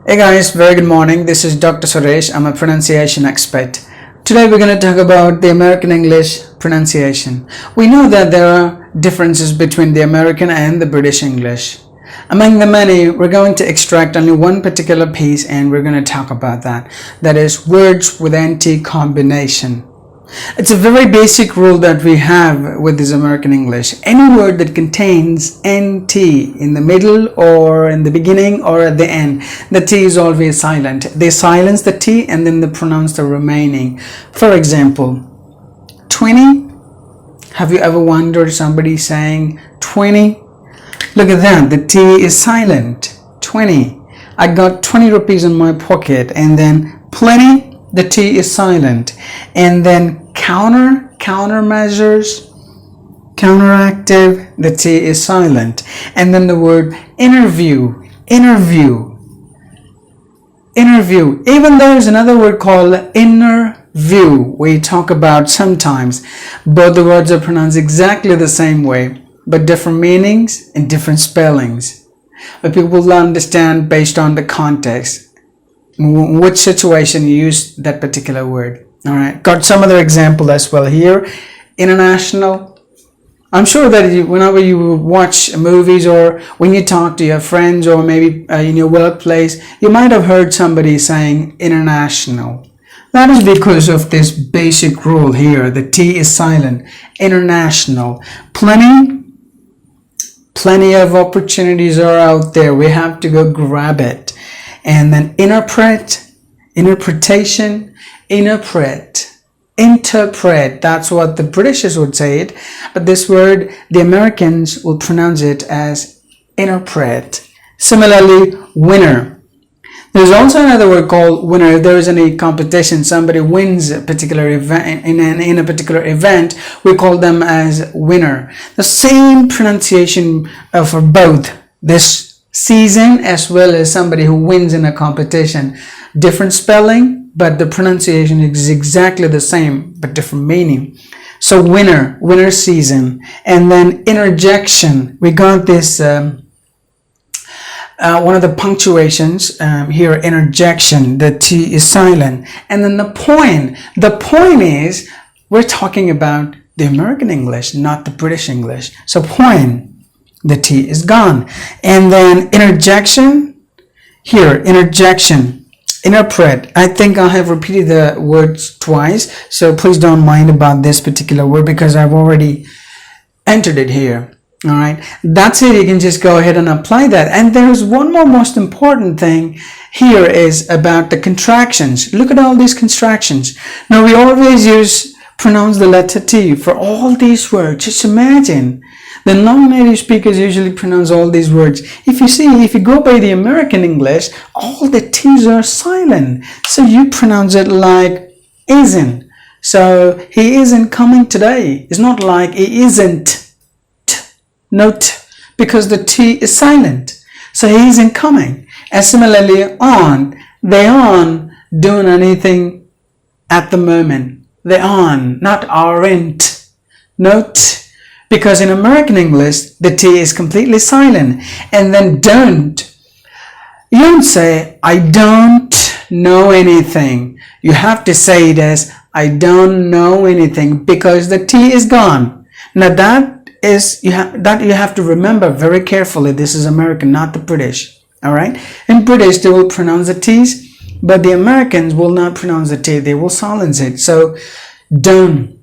Hey guys, very good morning. This is Dr. Suresh. I'm a pronunciation expert. Today we're going to talk about the American English pronunciation. We know that there are differences between the American and the British English. Among the many, we're going to extract only one particular piece and we're going to talk about that. That is words with NT combination. It's a very basic rule that we have with this American English. Any word that contains NT in the middle or in the beginning or at the end, the T is always silent. They silence the T and then they pronounce the remaining. For example, 20. Have you ever wondered somebody saying 20? Look at that, the T is silent. 20. I got 20 rupees in my pocket, and then plenty, the T is silent. And then countermeasures, counteractive, the T is silent. And then the word interview. Even there is another word called inner view we talk about sometimes. Both the words are pronounced exactly the same way, but different meanings and different spellings. But people will understand based on the context, in which situation you use that particular word. All right, got some other example as well here. International. I'm sure that whenever you watch movies or when you talk to your friends or maybe in your workplace, you might have heard somebody saying international. That is because of this basic rule here. The T is silent. International. Plenty of opportunities are out there. We have to go grab it. And then interpretation, interpret. That's what the Britishers would say it. But this word, the Americans will pronounce it as interpret. Similarly, winner. There's also another word called winner. If there is any competition, somebody wins a particular event in a particular event, we call them as winner. The same pronunciation for both this season as well as somebody who wins in a competition. Different spelling, but the pronunciation is exactly the same, but different meaning. So winner season. And then interjection. We got this one of the punctuations here, interjection. The T is silent. And then the point is we're talking about the American English, not the British English. So point, the T is gone. And then interjection, here, interjection. Interpret. I think I have repeated the words twice, so please don't mind about this particular word because I've already entered it here. All right, that's it. You can just go ahead and apply that. And there's one more most important thing here is about the contractions. Look at all these contractions. Now we always pronounce the letter T for all these words. Just imagine. The non-native speakers usually pronounce all these words. If you go by the American English, all the T's are silent. So you pronounce it like isn't. So he isn't coming today. It's not like he isn't. No T, because the T is silent. So he isn't coming. And similarly on, they aren't doing anything at the moment. They aren't, not aren't. No T. Because in American English, the T is completely silent. And then don't. You don't say, I don't know anything. You have to say it as, I don't know anything, because the T is gone. Now that you have to remember very carefully. This is American, not the British. All right. In British, they will pronounce the T's, but the Americans will not pronounce the T. They will silence it. So don't.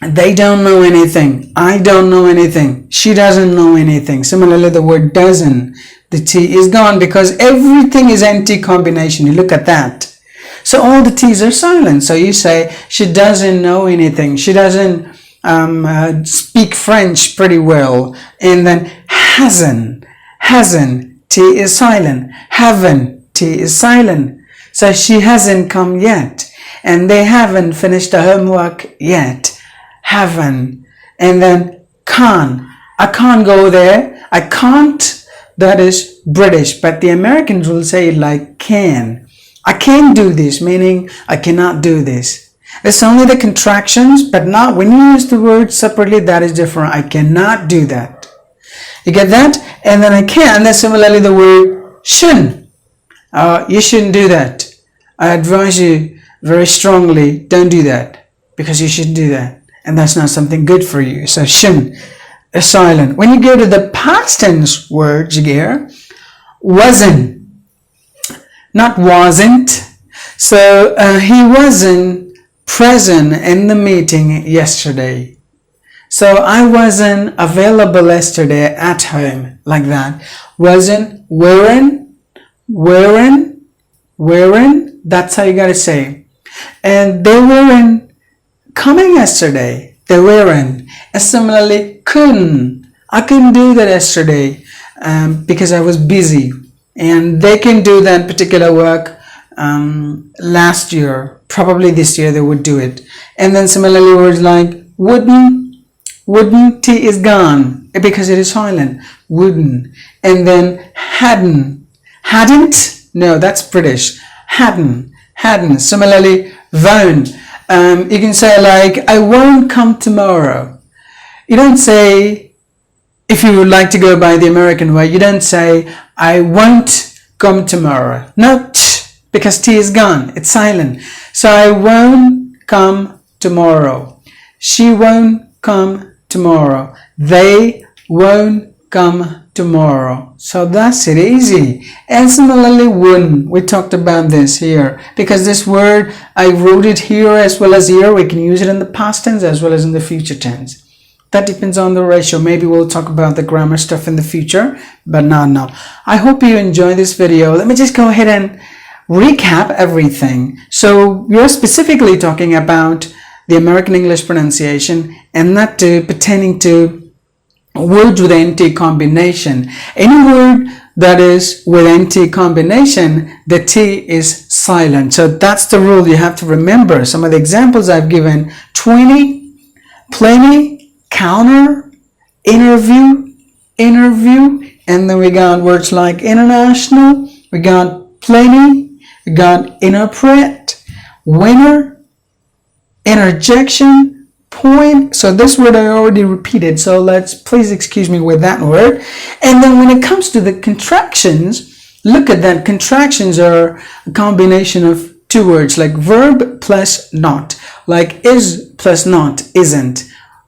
They don't know anything. I don't know anything. She doesn't know anything. Similarly, the word doesn't. The T is gone because everything is NT combination. You look at that. So all the T's are silent. So you say, she doesn't know anything. She doesn't speak French pretty well. And then hasn't. T is silent. Haven't. T is silent. So she hasn't come yet. And they haven't finished the homework yet. Haven't. And then can't. I can't go there. I can't. That is British. But the Americans will say it like can. I can't do this, meaning I cannot do this. It's only the contractions, but not when you use the word separately, that is different. I cannot do that. You get that? And then I can. And then similarly the word shouldn't. You shouldn't do that. I advise you very strongly, don't do that, because you shouldn't do that, and that's not something good for you. So shouldn't is silent. When you go to the past tense words here, wasn't, not wasn't. So he wasn't present in the meeting yesterday. So I wasn't available yesterday at home, like that. Wasn't, weren't, that's how you gotta say. And they weren't coming yesterday. They weren't. And similarly, couldn't. I couldn't do that yesterday because I was busy. And they can do that particular work last year. Probably this year they would do it. And then similarly words like wouldn't, T is gone because it is silent. Wouldn't. And then hadn't. No, that's British. Hadn't. Similarly, won't. You can say like, I won't come tomorrow. You don't say, if you would like to go by the American way, you don't say, I won't come tomorrow. No, because T is gone. It's silent. So I won't come tomorrow. She won't come tomorrow. They won't come tomorrow. So that's it, easy. And similarly, wouldn't. We talked about this here because this word, I wrote it here as well as here. We can use it in the past tense as well as in the future tense. That depends on the ratio. Maybe we'll talk about the grammar stuff in the future, but not now. I hope you enjoy this video. Let me just go ahead and recap everything. So we're specifically talking about the American English pronunciation and not pertaining to words with NT combination. Any word that is with NT combination, the T is silent. So that's the rule you have to remember. Some of the examples I've given: 20, plenty, counter, interview, and then we got words like international, we got plenty, we got interpret, winner, interjection, point. So this word I already repeated, so please excuse me with that word. And then when it comes to the contractions, look at that. Contractions are a combination of two words, like verb plus not, like is plus not isn't,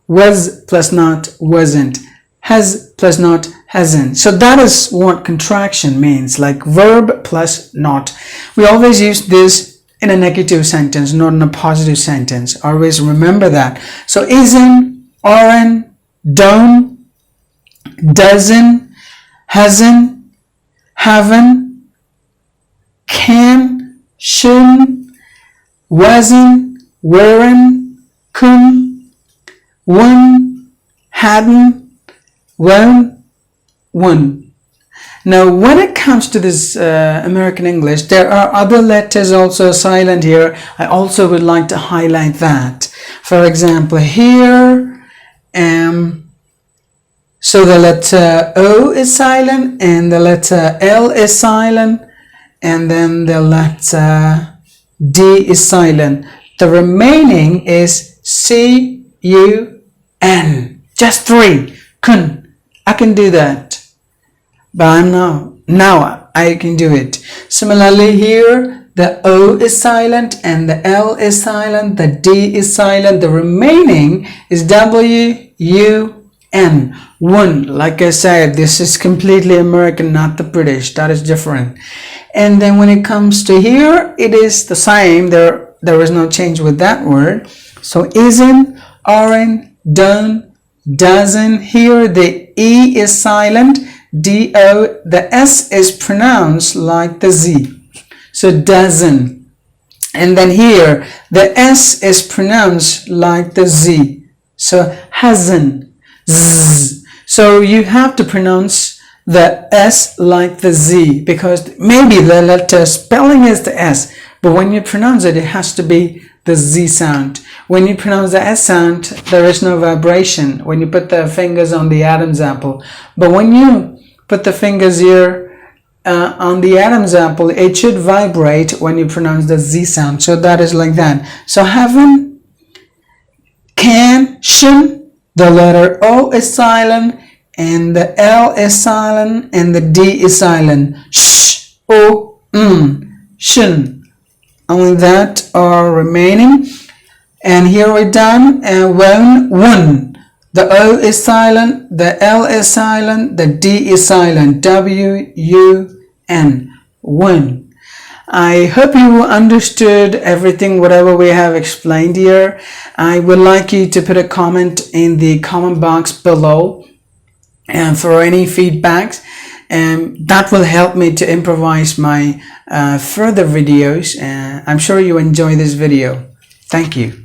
was plus not wasn't, has plus not hasn't. So that is what contraction means, like verb plus not. We always use this in a negative sentence, not in a positive sentence. Always remember that. So isn't, aren't, don't, doesn't, hasn't, haven't, can, shouldn't, wasn't, weren't, couldn't, wouldn't, hadn't, won't. Now, when it comes to this American English, there are other letters also silent here. I also would like to highlight that. For example, here, so the letter O is silent, and the letter L is silent, and then the letter D is silent. The remaining is C, U, N. Just three. Kun. I can do that. But now I can do it. Similarly here, the O is silent and the L is silent, the D is silent. The remaining is W, U, N. One. Like I said, this is completely American, not the British. That is different. And then when it comes to here, it is the same. There is no change with that word. So isn't, aren't, don't, doesn't. Here the E is silent. D-O, the S is pronounced like the Z. So doesn't. And then here, the S is pronounced like the Z. So hasn't. Z. So you have to pronounce the S like the Z, because maybe the letter spelling is the S, but when you pronounce it, it has to be the Z sound. When you pronounce the S sound, there is no vibration when you put the fingers on the Adam's apple. But when you put the fingers here on the Adam's apple, it should vibrate when you pronounce the Z sound. So that is like that. So haven't, can, shouldn't, the letter O is silent, and the L is silent, and the D is silent. Sh, O, shin. Only that are remaining. And here we're done. And wun. The O is silent, the L is silent, the D is silent. W-U-N. Wun. I hope you understood everything, whatever we have explained here. I would like you to put a comment in the comment box below and for any feedbacks. And that will help me to improvise my further videos. I'm sure you enjoy this video. Thank you.